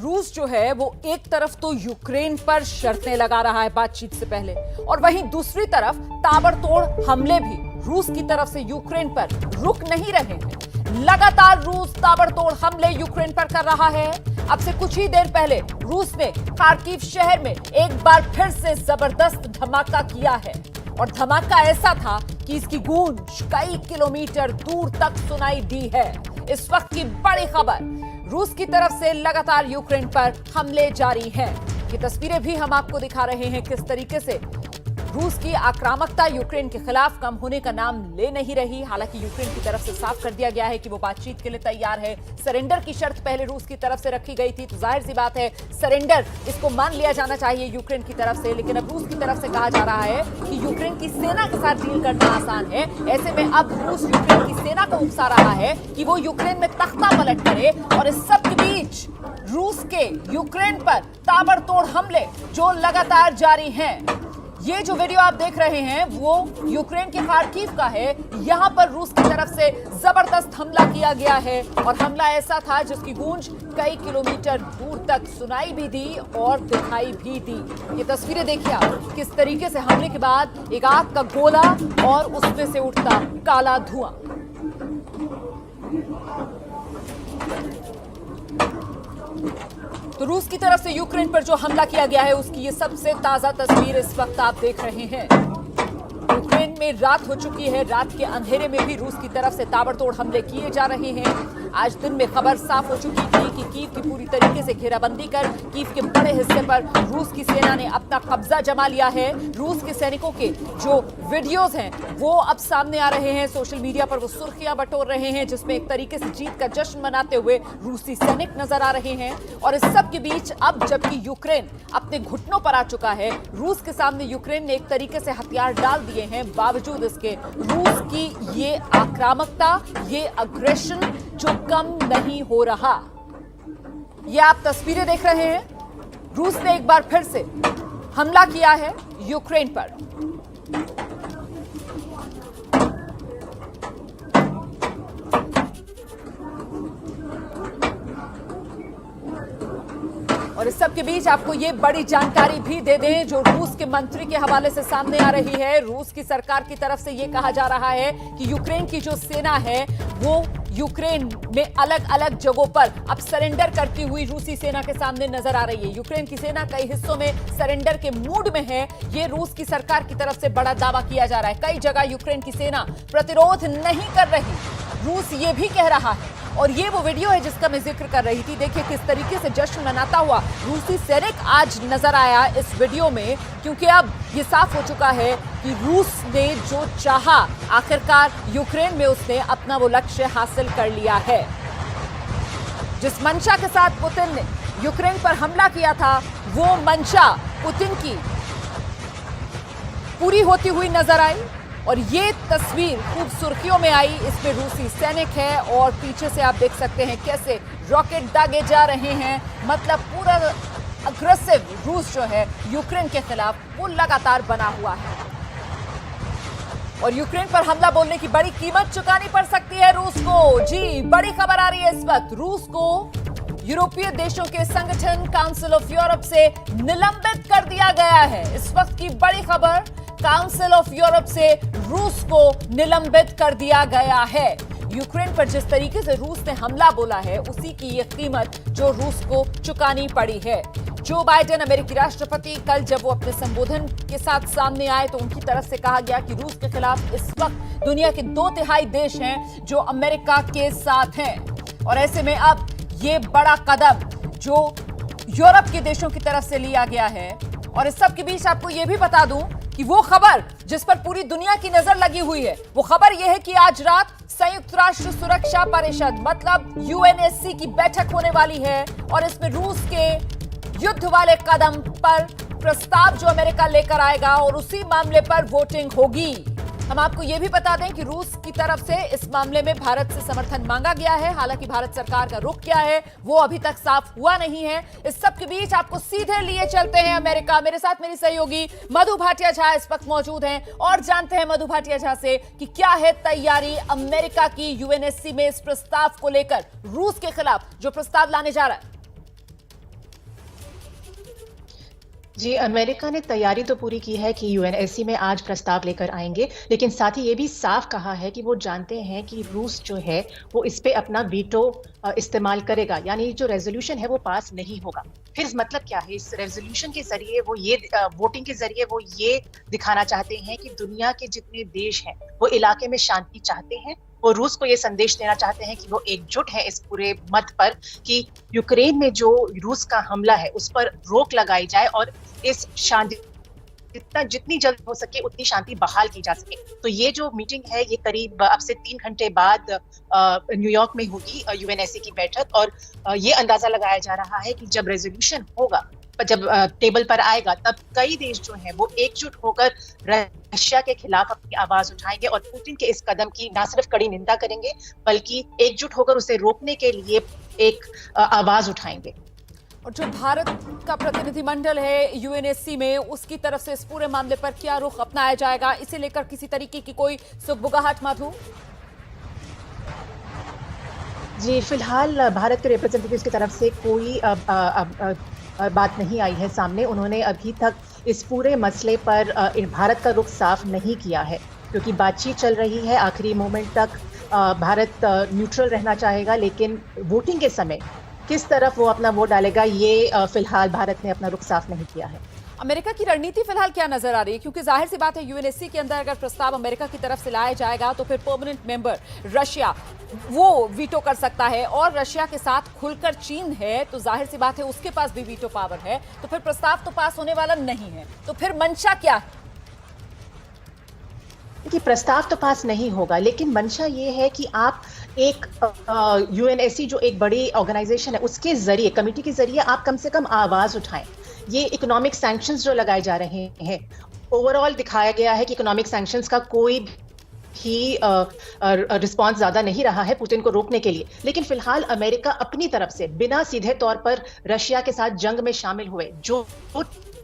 रूस जो है वो एक तरफ तो यूक्रेन पर शर्तें लगा रहा है बातचीत से पहले, और वहीं दूसरी तरफ ताबड़तोड़ हमले भी रूस की तरफ से यूक्रेन पर रुक नहीं रहे हैं। लगातार रूस ताबड़तोड़ हमले यूक्रेन पर कर रहा है। अब से कुछ ही देर पहले रूस ने खार्किव शहर में एक बार फिर से जबरदस्त धमाका किया है, और धमाका ऐसा था कि इसकी गूंज कई किलोमीटर दूर तक सुनाई दी है। इस वक्त की बड़ी खबर, रूस की तरफ से लगातार यूक्रेन पर हमले जारी हैं। ये तस्वीरें भी हम आपको दिखा रहे हैं किस तरीके से रूस की आक्रामकता यूक्रेन के खिलाफ कम होने का नाम ले नहीं रही। हालांकि यूक्रेन की तरफ से साफ कर दिया गया है कि वो बातचीत के लिए तैयार है। सरेंडर की शर्त पहले रूस की तरफ से रखी गई थी, तो जाहिर सी बात है सरेंडर इसको मान लिया जाना चाहिए यूक्रेन की तरफ से। लेकिन अब रूस की तरफ से कहा जा रहा है कि यूक्रेन की सेना के साथ डील करना आसान है। ऐसे में अब रूस यूक्रेन की सेना को उकसा रहा है कि वो यूक्रेन में तख्ता पलट करे, और इस सब के बीच रूस के यूक्रेन पर ताबड़तोड़ हमले जो लगातार जारी हैं। ये जो वीडियो आप देख रहे हैं वो यूक्रेन के खार्किव का है। यहां पर रूस की तरफ से जबरदस्त हमला किया गया है, और हमला ऐसा था जिसकी गूंज कई किलोमीटर दूर तक सुनाई भी दी और दिखाई भी दी। ये तस्वीरें देखिए आप, किस तरीके से हमले के बाद एक आग का गोला और उसमें से उठता काला धुआं। तो रूस की तरफ से यूक्रेन पर जो हमला किया गया है उसकी ये सबसे ताजा तस्वीर इस वक्त आप देख रहे हैं। यूक्रेन में रात हो चुकी है, रात के अंधेरे में भी रूस की तरफ से ताबड़तोड़ हमले किए जा रहे हैं। आज दिन में खबर साफ हो चुकी थी कि कीव की पूरी तरीके से घेराबंदी कर कीव के बड़े हिस्से पर रूस की सेना ने अपना कब्जा जमा लिया है। रूस के सैनिकों के जो वीडियोस हैं वो अब सामने आ रहे हैं, सोशल मीडिया पर वो सुर्खियां बटोर रहे हैं, जिसमें एक तरीके से जीत का जश्न मनाते हुए रूसी सैनिक नजर आ रहे हैं। और इस सब के बीच अब जबकि यूक्रेन अपने घुटनों पर आ चुका है, रूस के सामने यूक्रेन ने एक तरीके से हथियार डाल दिए हैं। बावजूद इसके रूस की ये आक्रामकता, ये अग्रेशन जो कम नहीं हो रहा। ये आप तस्वीरें देख रहे हैं, रूस ने एक बार फिर से हमला किया है यूक्रेन पर। और इस सब के बीच आपको ये बड़ी जानकारी भी दे दें जो रूस के मंत्री के हवाले से सामने आ रही है। रूस की सरकार की तरफ से ये कहा जा रहा है कि यूक्रेन की जो सेना है वो यूक्रेन में अलग अलग जगहों पर अब सरेंडर करती हुई रूसी सेना के सामने नजर आ रही है। यूक्रेन की सेना कई हिस्सों में सरेंडर के मूड में है, ये रूस की सरकार की तरफ से बड़ा दावा किया जा रहा है। कई जगह यूक्रेन की सेना प्रतिरोध नहीं कर रही, रूस ये भी कह रहा है। और ये वो वीडियो है जिसका मैं जिक्र कर रही थी। देखिए किस तरीके से जश्न मनाता हुआ रूसी सैनिक आज नजर आया इस वीडियो में, क्योंकि अब ये साफ हो चुका है कि रूस ने जो चाहा आखिरकार यूक्रेन में उसने अपना वो लक्ष्य हासिल कर लिया है। जिस मंशा के साथ पुतिन ने यूक्रेन पर हमला किया था वो मंशा पुतिन की पूरी होती हुई नजर आई। और ये तस्वीर खूब सुर्खियों में आई, इसमें रूसी सैनिक है और पीछे से आप देख सकते हैं कैसे रॉकेट दागे जा रहे हैं। मतलब पूरा अग्रेसिव रूस जो है यूक्रेन के खिलाफ वो लगातार बना हुआ है, और यूक्रेन पर हमला बोलने की बड़ी कीमत चुकानी पड़ सकती है रूस को। जी बड़ी खबर आ रही है इस वक्त, रूस को यूरोपीय देशों के संगठन काउंसिल ऑफ यूरोप से निलंबित कर दिया गया है। इस वक्त की बड़ी खबर, काउंसिल ऑफ यूरोप से रूस को निलंबित कर दिया गया है। यूक्रेन पर जिस तरीके से रूस ने हमला बोला है उसी की ये कीमत जो रूस को चुकानी पड़ी है। जो बाइडेन अमेरिकी राष्ट्रपति कल जब वो अपने संबोधन के साथ सामने आए तो उनकी तरफ से कहा गया कि रूस के खिलाफ इस वक्त दुनिया के 2/3 देश हैं जो अमेरिका के साथ हैं। और ऐसे में अब ये बड़ा कदम जो यूरोप के देशों की तरफ से लिया गया है। और इस सब के बीच आपको ये भी बता दूं कि वो खबर जिस पर पूरी दुनिया की नजर लगी हुई है, वो खबर यह है कि आज रात संयुक्त राष्ट्र सुरक्षा परिषद मतलब यूएनएससी की बैठक होने वाली है, और इसमें रूस के युद्ध वाले कदम पर प्रस्ताव जो अमेरिका लेकर आएगा और उसी मामले पर वोटिंग होगी। हम आपको यह भी बता दें कि रूस की तरफ से इस मामले में भारत से समर्थन मांगा गया है। हालांकि भारत सरकार का रुख क्या है वो अभी तक साफ हुआ नहीं है। इस सब के बीच आपको सीधे लिए चलते हैं अमेरिका। मेरे साथ मेरी सहयोगी मधु भाटिया झा इस वक्त मौजूद हैं और जानते हैं मधु भाटिया झा से कि क्या है तैयारी अमेरिका की यूएनएससी में इस प्रस्ताव को लेकर, रूस के खिलाफ जो प्रस्ताव लाने जा रहा है। जी, अमेरिका ने तैयारी तो पूरी की है कि यूएनएससी में आज प्रस्ताव लेकर आएँगे, लेकिन साथ ही ये भी साफ कहा है कि वो जानते हैं कि रूस जो है, वो इस पे अपना वीटो इस्तेमाल करेगा, यानी जो रेज़ोल्यूशन है वो पास नहीं होगा। फिर इस मतलब क्या है? इस रेज़ोल्यूशन के ज़रिए वो ये वोटिंग के ज़रिए वो ये दिखाना चाहते हैं कि दुनिया के जितने देश हैं, वो इलाके में शांति चाहते हैं। वो रूस को ये संदेश देना चाहते हैं कि वो एकजुट है इस पूरे मत पर कि यूक्रेन में जो रूस का हमला है, उस पर रोक लगाई जाए और इस शांति जितनी जल्द हो सके उतनी शांति बहाल की जा सके। तो ये जो मीटिंग है ये करीब अब से 3 घंटे बाद न्यूयॉर्क में होगी यूएनएससी की बैठक और ये अंदाजा लगाया जा रहा है कि जब रेज़ोल्यूशन होगा, जब टेबल पर आएगा तब कई देश जो हैं वो एकजुट होकर रशिया के खिलाफ अपनी आवाज उठाएंगे और पुतिन के इस कदम की ना सिर्फ कड़ी निंदा करेंगे बल्कि एकजुट होकर उसे रोकने के लिए एक आवाज उठाएंगे। और जो भारत का प्रतिनिधिमंडल है यूएनएससी में, उसकी तरफ से इस पूरे मामले पर क्या रुख अपनाया जाएगा, इसे लेकर किसी तरीके की कोई सुगबुगाहट मधु? जी, फिलहाल भारत के रिप्रेजेंटेटिव्स की तरफ से कोई बात नहीं आई है सामने। उन्होंने अभी तक इस पूरे मसले पर भारत का रुख साफ नहीं किया है, क्योंकि बातचीत चल रही है। आखिरी मोमेंट तक भारत न्यूट्रल रहना चाहेगा, लेकिन वोटिंग के समय किस तरफ वो अपना वोट डालेगा, ये फिलहाल भारत ने अपना रुख साफ नहीं किया है। अमेरिका की रणनीति फिलहाल क्या नजर आ रही है? क्योंकि जाहिर सी बात है यूएनएससी के अंदर अगर प्रस्ताव अमेरिका की तरफ से लाया जाएगा तो फिर परमानेंट मेंबर रशिया वो वीटो कर सकता है, और रशिया के साथ खुलकर चीन है, तो जाहिर सी बात है उसके पास भी वीटो पावर है, तो फिर प्रस्ताव तो पास होने वाला नहीं है। तो फिर मंशा क्या है? कि प्रस्ताव तो पास नहीं होगा, लेकिन मंशा ये है कि आप एक यूएनएससी जो एक बड़ी ऑर्गेनाइजेशन है उसके जरिए, कमेटी के जरिए आप कम से कम आवाज उठाएं। ये इकोनॉमिक सैंक्शंस जो लगाए जा रहे हैं, ओवरऑल दिखाया गया है कि इकोनॉमिक सैंक्शंस का कोई ही रिस्पॉन्स ज्यादा नहीं रहा है पुतिन को रोकने के लिए। लेकिन फिलहाल अमेरिका अपनी तरफ से बिना सीधे तौर पर रशिया के साथ जंग में शामिल हुए जो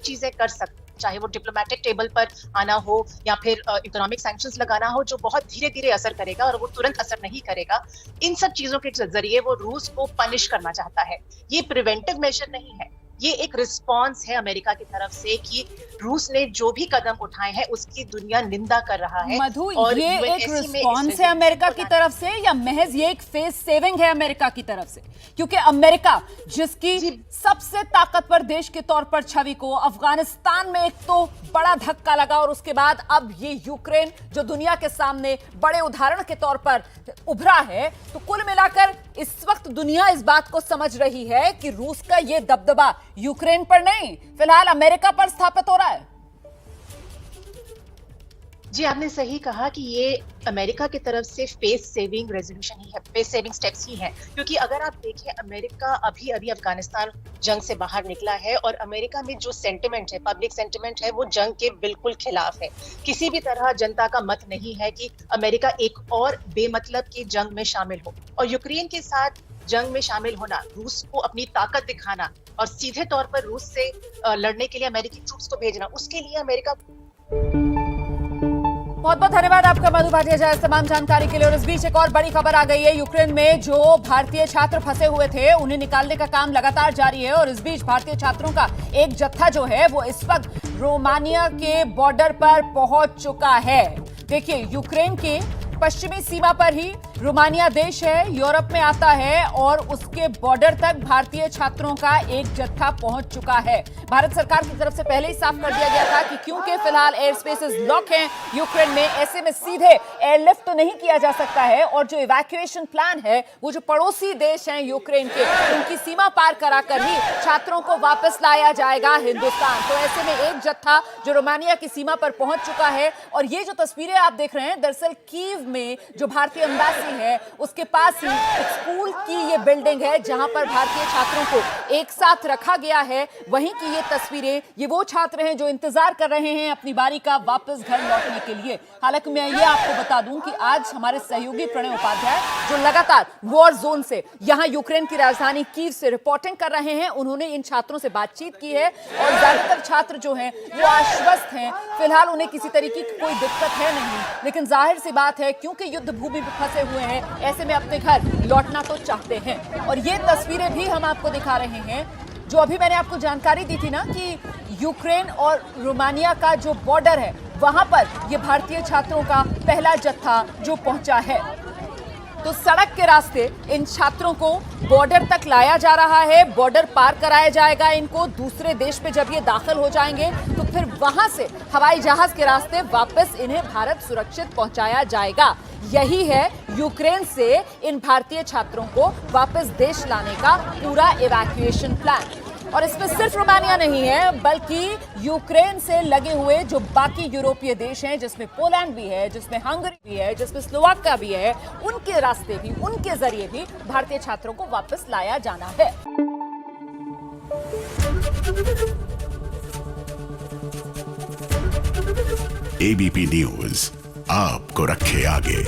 चीजें कर सकते, चाहे वो डिप्लोमेटिक टेबल पर आना हो या फिर इकोनॉमिक सैंक्शंस लगाना हो, जो बहुत धीरे धीरे असर करेगा और वो तुरंत असर नहीं करेगा, इन सब चीजों के जरिए वो रूस को पनिश करना चाहता है। ये प्रिवेंटिव मेजर नहीं है, ये एक रिस्पॉन्स है अमेरिका की तरफ से कि रूस ने जो भी कदम उठाए हैं उसकी दुनिया निंदा कर रहा है। मधु, और ये एक रिस्पॉन्स है अमेरिका की तरफ से या महज ये एक फेस सेविंग है अमेरिका की तरफ से? क्योंकि अमेरिका जिसकी सबसे ताकतवर देश के तौर पर छवि को अफगानिस्तान में एक तो बड़ा धक्का लगा, और उसके बाद अब ये यूक्रेन जो दुनिया के सामने बड़े उदाहरण के तौर पर उभरा है, तो कुल मिलाकर इस वक्त दुनिया इस बात को समझ रही है कि रूस का ये दबदबा यूक्रेन पर नहीं, फिलहाल अमेरिका पर स्थापित हो रहा है। जी, आपने सही कहा कि ये अमेरिका की तरफ से फेस सेविंग रेजोल्यूशन ही है, फेस सेविंग स्टेप्स ही हैं, क्योंकि अगर आप देखें अमेरिका अभी अभी अफगानिस्तान जंग से बाहर निकला है और अमेरिका में जो सेंटिमेंट है, पब्लिक सेंटिमेंट है, वो जंग के बिल्कुल खिलाफ है। किसी भी तरह जनता का मत नहीं है कि अमेरिका एक और बेमतलब की जंग में शामिल हो, और यूक्रेन के साथ जंग में शामिल होना, रूस को अपनी ताकत दिखाना और सीधे तौर पर रूस से लड़ने के लिए अमेरिकी ट्रूप्स को भेजना, उसके लिए अमेरिका। बहुत बहुत धन्यवाद आपका मधु भाटिया जी इस तमाम जानकारी के लिए। और इस बीच एक और बड़ी खबर आ गई है, यूक्रेन में जो भारतीय छात्र फंसे हुए थे उन्हें निकालने का काम लगातार जारी है, और इस बीच भारतीय छात्रों का एक जत्था जो है वो इस वक्त रोमानिया के बॉर्डर पर पहुंच चुका है। देखिए, यूक्रेन के पश्चिमी सीमा पर ही रोमानिया देश है, यूरोप में आता है, और उसके बॉर्डर तक भारतीय छात्रों का एक जत्था पहुंच चुका है। भारत सरकार की तरफ से पहले ही साफ कर दिया गया था कि क्योंकि फिलहाल एयर स्पेसेस लॉक हैं यूक्रेन में, ऐसे में सीधे एयरलिफ्ट तो नहीं किया जा सकता है, और जो इवैक्यूएशन प्लान है वो जो पड़ोसी देश हैं यूक्रेन के, उनकी सीमा पार कराकर ही छात्रों को वापस लाया जाएगा हिंदुस्तान। तो ऐसे में एक जत्था जो रोमानिया की सीमा पर पहुंच चुका है, और ये जो तस्वीरें आप देख रहे हैं, दरअसल कीव में जो भारतीय एम्बेसी है उसके पास ही एक स्कूल की ये बिल्डिंग है जहां पर भारतीय छात्रों को एक साथ रखा गया है। वहीं की ये तस्वीरें, ये वो छात्र हैं जो इंतजार कर रहे हैं अपनी बारी का वापस घर लौटने के लिए। हालांकि मैं ये आपको बता दूं कि आज हमारे सहयोगी प्रणय उपाध्याय जो लगातार वॉर जोन से यहां यूक्रेन की राजधानी कीव से रिपोर्टिंग कर रहे हैं, उन्होंने इन छात्रों से बातचीत की है, और ज्यादातर छात्र जो हैं वो आश्वस्त हैं, फिलहाल उन्हें किसी तरीके की कोई दिक्कत है नहीं। लेकिन जाहिर सी बात है, क्योंकि युद्ध भूमि में फंसे हुए हैं, ऐसे में अपने घर लौटना तो चाहते हैं। और ये तस्वीरें भी हम आपको दिखा रहे हैं जो अभी मैंने आपको जानकारी दी थी ना कि यूक्रेन और रोमानिया का जो बॉर्डर है वहां पर ये भारतीय छात्रों का पहला जत्था जो पहुंचा है। तो सड़क के रास्ते इन छात्रों को बॉर्डर तक लाया जा रहा है, बॉर्डर पार कराया जाएगा इनको। दूसरे देश पे जब ये दाखिल हो जाएंगे तो फिर वहां से हवाई जहाज के रास्ते वापस इन्हें भारत सुरक्षित पहुंचाया जाएगा। यही है यूक्रेन से इन भारतीय छात्रों को वापस देश लाने का पूरा इवैक्यूएशन प्लान। और इसमें सिर्फ रोमानिया नहीं है बल्कि यूक्रेन से लगे हुए जो बाकी यूरोपीय देश हैं, जिसमें पोलैंड भी है, जिसमें हंगरी भी है, जिसमें स्लोवाकिया भी है, उनके रास्ते भी, उनके जरिए भी भारतीय छात्रों को वापस लाया जाना है। एबीपी न्यूज आपको रखे आगे।